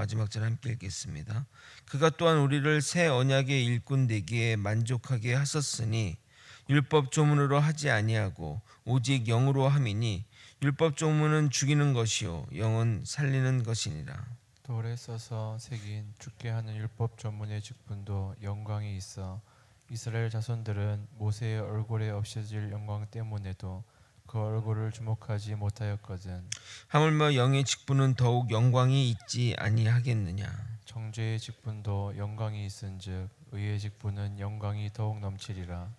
마지막 절 함께 읽겠습니다. 그가 또한 우리를 새 언약의 일꾼 되기에 만족하게 하셨으니 율법 조문으로 하지 아니하고 오직 영으로 함이니 율법 조문은 죽이는 것이요 영은 살리는 것이니라. 돌에 써서 새긴 죽게 하는 율법 전문의 직분도 영광이 있어 이스라엘 자손들은 모세의 얼굴에 없어질 영광 때문에도 그 얼굴을 주목하지 못하였거든. 하물며 영의 직분은 더욱 영광이 있지 아니하겠느냐. 정죄의 직분도 영광이 있은즉 의의 직분은 영광이 더욱 넘치리라.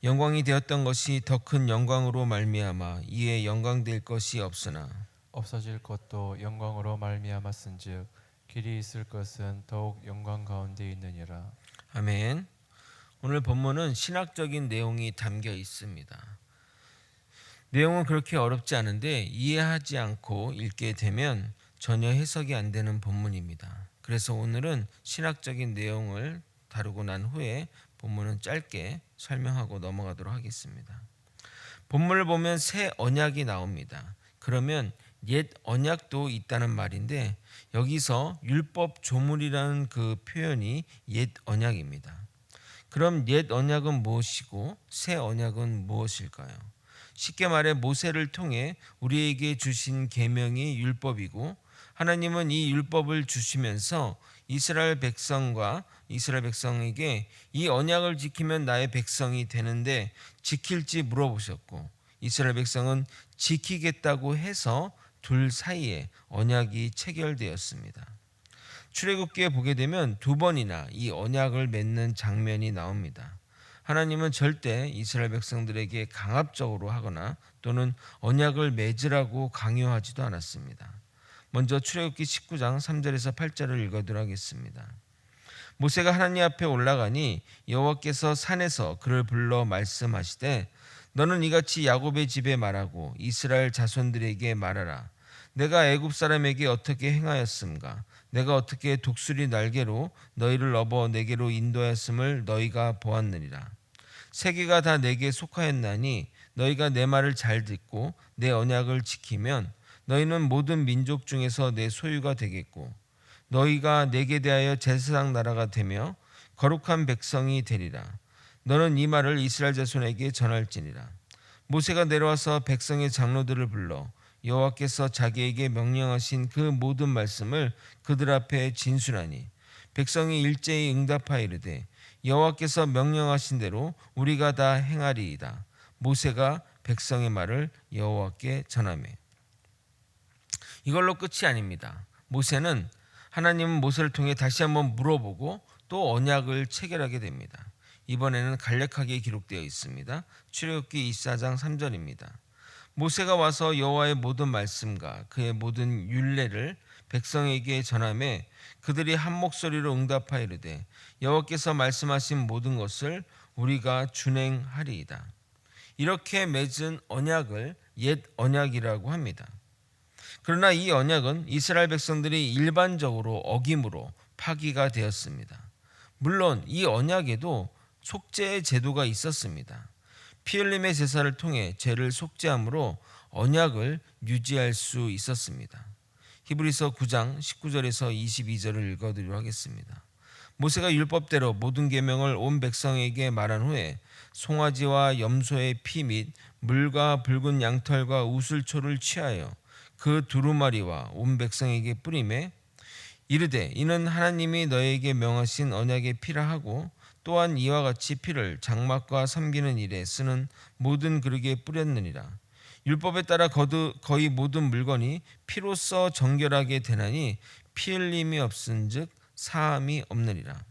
영광이 되었던 것이 더 큰 영광으로 말미암아 이에 영광될 것이 없으나 없어질 것도 영광으로 말미암았은즉 길이 있을 것은 더욱 영광 가운데 있느니라. 아멘. 오늘 본문은 신학적인 내용이 담겨 있습니다. 내용은 그렇게 어렵지 않은데 이해하지 않고 읽게 되면 전혀 해석이 안 되는 본문입니다. 그래서 오늘은 신학적인 내용을 다루고 난 후에 본문은 짧게 설명하고 넘어가도록 하겠습니다. 본문을 보면 새 언약이 나옵니다. 그러면 옛 언약도 있다는 말인데 여기서 율법 조문이라는 그 표현이 옛 언약입니다. 그럼 옛 언약은 무엇이고 새 언약은 무엇일까요? 쉽게 말해 모세를 통해 우리에게 주신 계명이 율법이고 하나님은 이 율법을 주시면서 이스라엘 백성에게 이 언약을 지키면 나의 백성이 되는데 지킬지 물어보셨고 이스라엘 백성은 지키겠다고 해서 둘 사이에 언약이 체결되었습니다. 출애굽기에 보게 되면 두 번이나 이 언약을 맺는 장면이 나옵니다. 하나님은 절대 이스라엘 백성들에게 강압적으로 하거나 또는 언약을 맺으라고 강요하지도 않았습니다. 먼저 출애굽기 19장 3절에서 8절을 읽어드리도록 하겠습니다. 모세가 하나님 앞에 올라가니 여호와께서 산에서 그를 불러 말씀하시되 너는 이같이 야곱의 집에 말하고 이스라엘 자손들에게 말하라. 내가 애굽 사람에게 어떻게 행하였음가? 내가 어떻게 독수리 날개로 너희를 업어 내게로 인도하였음을 너희가 보았느니라. 세계가 다 내게 속하였나니 너희가 내 말을 잘 듣고 내 언약을 지키면 너희는 모든 민족 중에서 내 소유가 되겠고 너희가 내게 대하여 제사장 나라가 되며 거룩한 백성이 되리라. 너는 이 말을 이스라엘 자손에게 전할지니라. 모세가 내려와서 백성의 장로들을 불러 여호와께서 자기에게 명령하신 그 모든 말씀을 그들 앞에 진술하니 백성이 일제히 응답하여 이르되 여호와께서 명령하신 대로 우리가 다 행하리이다. 모세가 백성의 말을 여호와께 전하며 이걸로 끝이 아닙니다. 모세는 하나님은 모세를 통해 다시 한번 물어보고 또 언약을 체결하게 됩니다. 이번에는 간략하게 기록되어 있습니다. 출애굽기 24장 3절입니다. 모세가 와서 여호와의 모든 말씀과 그의 모든 율례를 백성에게 전하매 그들이 한 목소리로 응답하여 이르되 여호와께서 말씀하신 모든 것을 우리가 준행하리이다. 이렇게 맺은 언약을 옛 언약이라고 합니다. 그러나 이 언약은 이스라엘 백성들이 일반적으로 어김으로 파기가 되었습니다. 물론 이 언약에도 속죄의 제도가 있었습니다. 피 흘림의 제사를 통해 죄를 속죄함으로 언약을 유지할 수 있었습니다. 히브리서 9장 19절에서 22절을 읽어드리도록 하겠습니다. 모세가 율법대로 모든 계명을 온 백성에게 말한 후에 송아지와 염소의 피 및 물과 붉은 양털과 우슬초를 취하여 그 두루마리와 온 백성에게 뿌리매 이르되 이는 하나님이 너에게 명하신 언약의 피라 하고 또한 이와 같이 피를 장막과 섬기는 일에 쓰는 모든 그릇에 뿌렸느니라. 율법에 따라 거의 모든 물건이 피로써 정결하게 되나니 피 흘림이 없은즉 사함이 없느니라.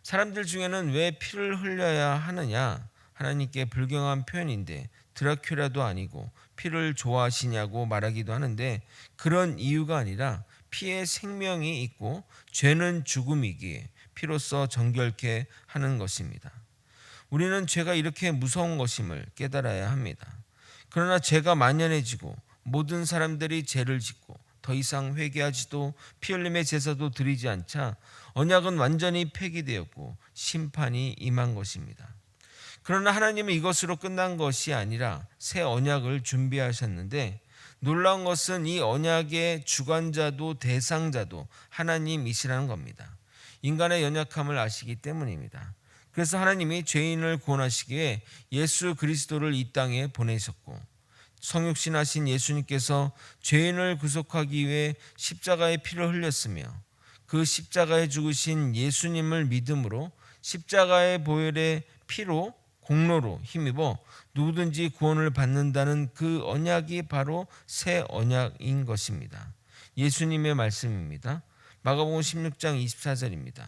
사람들 중에는 왜 피를 흘려야 하느냐? 하나님께 불경한 표현인데 드라큘라도 아니고 피를 좋아하시냐고 말하기도 하는데 그런 이유가 아니라 피에 생명이 있고 죄는 죽음이기에 피로써 정결케 하는 것입니다. 우리는 죄가 이렇게 무서운 것임을 깨달아야 합니다. 그러나 죄가 만연해지고 모든 사람들이 죄를 짓고 더 이상 회개하지도 피 흘림의 제사도 드리지 않자 언약은 완전히 폐기되었고 심판이 임한 것입니다. 그러나 하나님은 이것으로 끝난 것이 아니라 새 언약을 준비하셨는데 놀라운 것은 이 언약의 주관자도 대상자도 하나님이시라는 겁니다. 인간의 연약함을 아시기 때문입니다. 그래서 하나님이 죄인을 구원하시기 위해 예수 그리스도를 이 땅에 보내셨고, 성육신하신 예수님께서 죄인을 구속하기 위해 십자가의 피를 흘렸으며, 그 십자가에 죽으신 예수님을 믿음으로 십자가의 보혈의 피로 공로로 힘입어 누구든지 구원을 받는다는 그 언약이 바로 새 언약인 것입니다. 예수님의 말씀입니다. 마가복음 16장 24절입니다.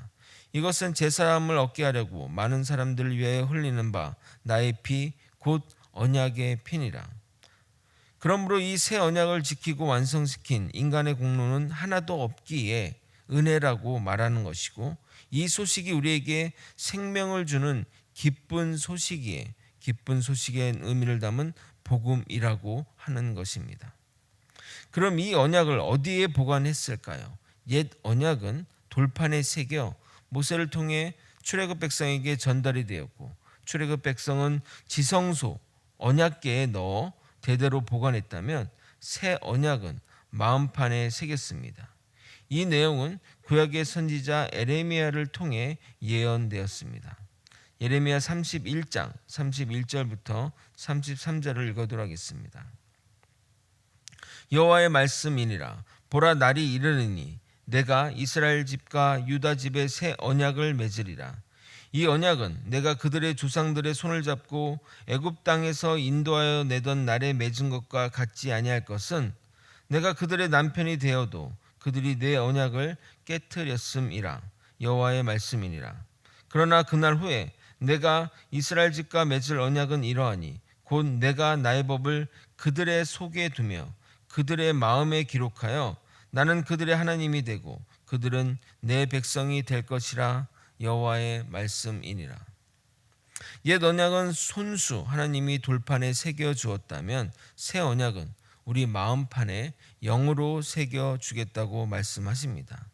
이것은 제사함을 얻게 하려고 많은 사람들을 위하여 흘리는 바 나의 피 곧 언약의 피니라. 그러므로 이 새 언약을 지키고 완성시킨 인간의 공로는 하나도 없기에 은혜라고 말하는 것이고, 이 소식이 우리에게 생명을 주는 기쁜 소식이에 기쁜 소식의 의미를 담은 복음이라고 하는 것입니다. 그럼 이 언약을 어디에 보관했을까요? 옛 언약은 돌판에 새겨 모세를 통해 출애굽 백성에게 전달이 되었고, 출애굽 백성은 지성소 언약궤에 넣어 대대로 보관했다면 새 언약은 마음판에 새겼습니다. 이 내용은 구약의 선지자 에레미야를 통해 예언되었습니다. 예레미야 31장 31절부터 33절을 읽어도록 하겠습니다. 여호와의 말씀이니라. 보라, 날이 이르느니 내가 이스라엘 집과 유다 집에 새 언약을 맺으리라. 이 언약은 내가 그들의 조상들의 손을 잡고 애굽 땅에서 인도하여 내던 날에 맺은 것과 같지 아니할 것은, 내가 그들의 남편이 되어도 그들이 내 언약을 깨뜨렸음이라. 여호와의 말씀이니라. 그러나 그날 후에 내가 이스라엘 집과 맺을 언약은 이러하니, 곧 내가 나의 법을 그들의 속에 두며 그들의 마음에 기록하여 나는 그들의 하나님이 되고 그들은 내 백성이 될 것이라. 여호와의 말씀이니라. 옛 언약은 손수 하나님이 돌판에 새겨 주었다면, 새 언약은 우리 마음판에 영으로 새겨 주겠다고 말씀하십니다.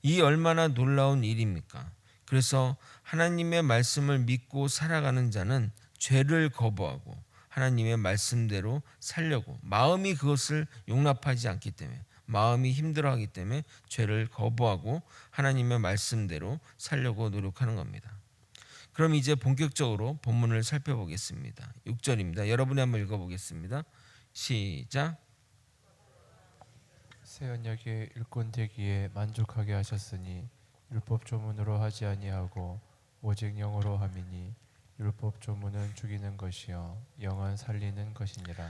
이 얼마나 놀라운 일입니까? 그래서 하나님의 말씀을 믿고 살아가는 자는 죄를 거부하고 하나님의 말씀대로 살려고, 마음이 그것을 용납하지 않기 때문에, 마음이 힘들어하기 때문에 죄를 거부하고 하나님의 말씀대로 살려고 노력하는 겁니다. 그럼 이제 본격적으로 본문을 살펴보겠습니다. 6절입니다. 여러분이 한번 읽어보겠습니다. 시작. 새 언약의 일꾼 되기에 만족하게 하셨으니 율법 조문으로 하지 아니하고 오직 영으로 함이니, 율법 조문은 죽이는 것이요 영은 살리는 것이니라.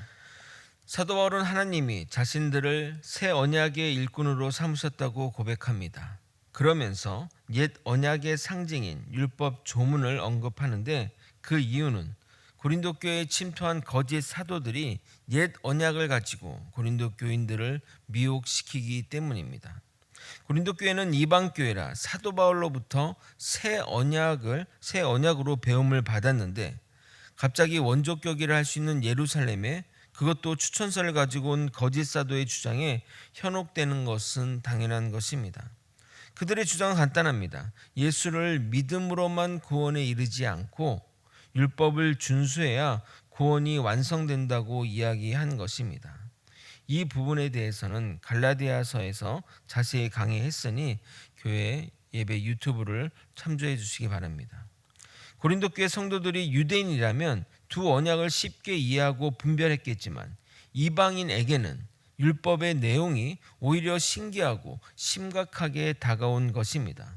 사도 바울은 하나님이 자신들을 새 언약의 일꾼으로 삼으셨다고 고백합니다. 그러면서 옛 언약의 상징인 율법 조문을 언급하는데, 그 이유는 고린도 교회에 침투한 거짓 사도들이 옛 언약을 가지고 고린도 교인들을 미혹시키기 때문입니다. 고린도 교회는 이방 교회라 사도 바울로부터 새 언약으로 배움을 받았는데, 갑자기 원조교기를 할 수 있는 예루살렘에, 그것도 추천서를 가지고 온 거짓 사도의 주장에 현혹되는 것은 당연한 것입니다. 그들의 주장은 간단합니다. 예수를 믿음으로만 구원에 이르지 않고 율법을 준수해야 구원이 완성된다고 이야기한 것입니다. 이 부분에 대해서는 갈라디아서에서 자세히 강의했으니 교회 예배 유튜브를 참조해 주시기 바랍니다. 고린도 교회 성도들이 유대인이라면 두 언약을 쉽게 이해하고 분별했겠지만, 이방인에게는 율법의 내용이 오히려 신기하고 심각하게 다가온 것입니다.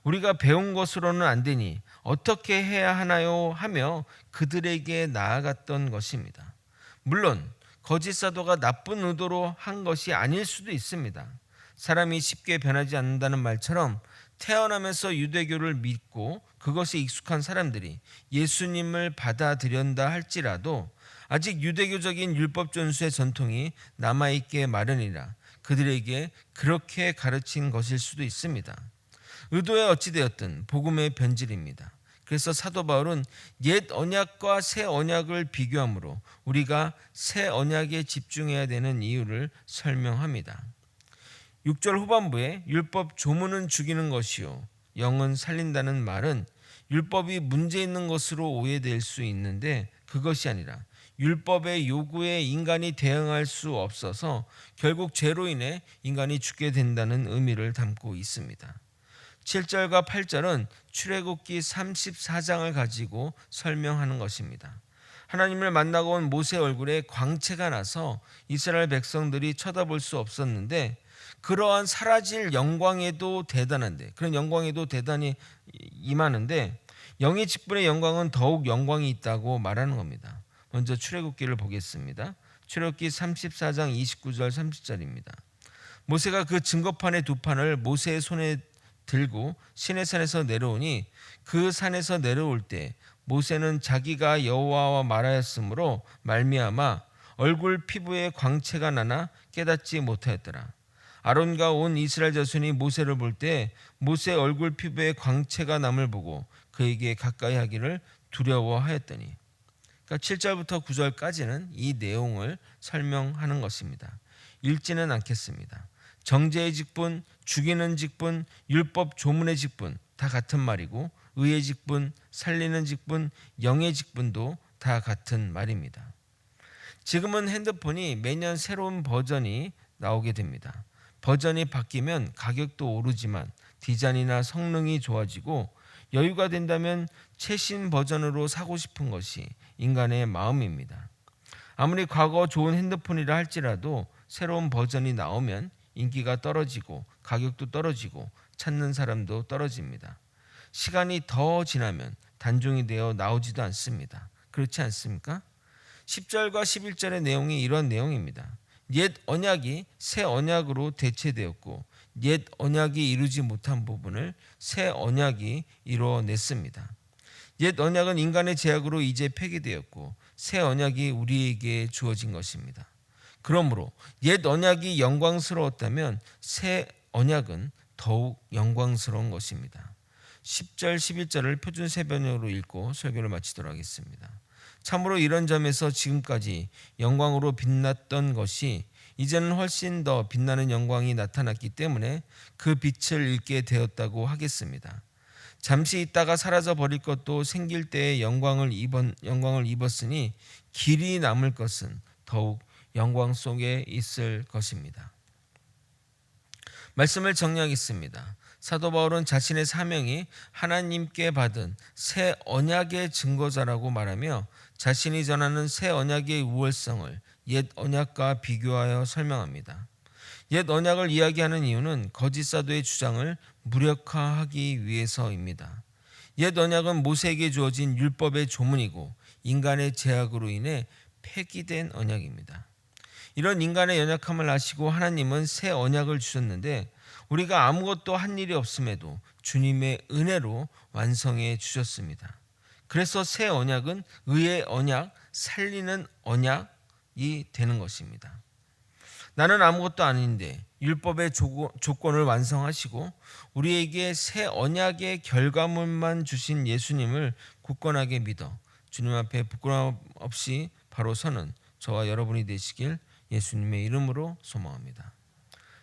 우리가 배운 것으로는 안 되니 어떻게 해야 하나요? 하며 그들에게 나아갔던 것입니다. 물론 거짓 사도가 나쁜 의도로 한 것이 아닐 수도 있습니다. 사람이 쉽게 변하지 않는다는 말처럼 태어나면서 유대교를 믿고 그것에 익숙한 사람들이 예수님을 받아들인다 할지라도 아직 유대교적인 율법 준수의 전통이 남아있게 마련이라 그들에게 그렇게 가르친 것일 수도 있습니다. 의도에 어찌되었든 복음의 변질입니다. 그래서 사도 바울은 옛 언약과 새 언약을 비교함으로 우리가 새 언약에 집중해야 되는 이유를 설명합니다. 6절 후반부에 율법 조문은 죽이는 것이요 영은 살린다는 말은 율법이 문제 있는 것으로 오해될 수 있는데, 그것이 아니라 율법의 요구에 인간이 대응할 수 없어서 결국 죄로 인해 인간이 죽게 된다는 의미를 담고 있습니다. 7절과 8절은 출애굽기 34장을 가지고 설명하는 것입니다. 하나님을 만나고 온 모세 얼굴에 광채가 나서 이스라엘 백성들이 쳐다볼 수 없었는데, 그러한 사라질 영광에도 대단한데, 그런 영광에도 대단히 임하는데, 영의 직분의 영광은 더욱 영광이 있다고 말하는 겁니다. 먼저 출애굽기를 보겠습니다. 출애굽기 34장 29절 30절입니다. 모세가 그 증거판의 두 판을 모세의 손에 들고 시내산에서 내려오니, 그 산에서 내려올 때 모세는 자기가 여호와와 말하였으므로 말미암아 얼굴 피부에 광채가 나나 깨닫지 못하였더라. 아론과 온 이스라엘 자손이 모세를 볼 때 모세 얼굴 피부에 광채가 남을 보고 그에게 가까이 하기를 두려워하였더니. 그러니까 7절부터 9절까지는 이 내용을 설명하는 것입니다. 읽지는 않겠습니다. 정죄의 직분, 죽이는 직분, 율법 조문의 직분 다 같은 말이고, 의의 직분, 살리는 직분, 영의 직분도 다 같은 말입니다. 지금은 핸드폰이 매년 새로운 버전이 나오게 됩니다. 버전이 바뀌면 가격도 오르지만 디자인이나 성능이 좋아지고 여유가 된다면 최신 버전으로 사고 싶은 것이 인간의 마음입니다. 아무리 과거 좋은 핸드폰이라 할지라도 새로운 버전이 나오면 인기가 떨어지고 가격도 떨어지고 찾는 사람도 떨어집니다. 시간이 더 지나면 단종이 되어 나오지도 않습니다. 그렇지 않습니까? 10절과 11절의 내용이 이런 내용입니다. 옛 언약이 새 언약으로 대체되었고 옛 언약이 이루지 못한 부분을 새 언약이 이루어냈습니다. 옛 언약은 인간의 제약으로 이제 폐기되었고 새 언약이 우리에게 주어진 것입니다. 그러므로 옛 언약이 영광스러웠다면 새 언약은 더욱 영광스러운 것입니다. 10절 11절을 표준 세번역으로 읽고 설교를 마치도록 하겠습니다. 참으로 이런 점에서 지금까지 영광으로 빛났던 것이 이제는 훨씬 더 빛나는 영광이 나타났기 때문에 그 빛을 잃게 되었다고 하겠습니다. 잠시 있다가 사라져 버릴 것도 생길 때의 영광을 입었으니 길이 남을 것은 더욱 영광 속에 있을 것입니다. 말씀을 정리하겠습니다. 사도 바울은 자신의 사명이 하나님께 받은 새 언약의 증거자라고 말하며 자신이 전하는 새 언약의 우월성을 옛 언약과 비교하여 설명합니다. 옛 언약을 이야기하는 이유는 거짓 사도의 주장을 무력화하기 위해서입니다. 옛 언약은 모세에게 주어진 율법의 조문이고 인간의 제약으로 인해 폐기된 언약입니다. 이런 인간의 연약함을 아시고 하나님은 새 언약을 주셨는데 우리가 아무것도 한 일이 없음에도 주님의 은혜로 완성해 주셨습니다. 그래서 새 언약은 의의 언약, 살리는 언약이 되는 것입니다. 나는 아무것도 아닌데 율법의 조건을 완성하시고 우리에게 새 언약의 결과물만 주신 예수님을 굳건하게 믿어 주님 앞에 부끄러움 없이 바로 서는 저와 여러분이 되시길 예수님의 이름으로 소망합니다.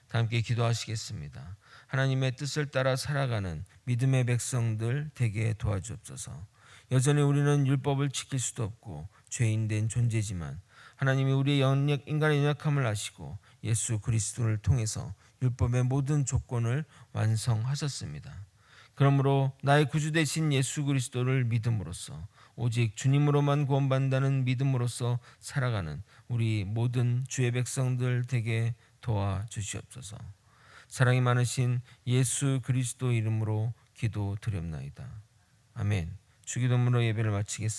다 함께 기도하시겠습니다. 하나님의 뜻을 따라 살아가는 믿음의 백성들 되게 도와주옵소서. 여전히 우리는 율법을 지킬 수도 없고 죄인된 존재지만 하나님이 우리의 인간의 연약함을 아시고 예수 그리스도를 통해서 율법의 모든 조건을 완성하셨습니다. 그러므로 나의 구주 되신 예수 그리스도를 믿음으로써 오직 주님으로만 구원받는다는 믿음으로써 살아가는 우리 모든 주의 백성들 되게 도와주시옵소서. 사랑이 많으신 예수 그리스도 이름으로 기도드렸나이다. 아멘. 주기도문으로 예배를 마치겠습니다.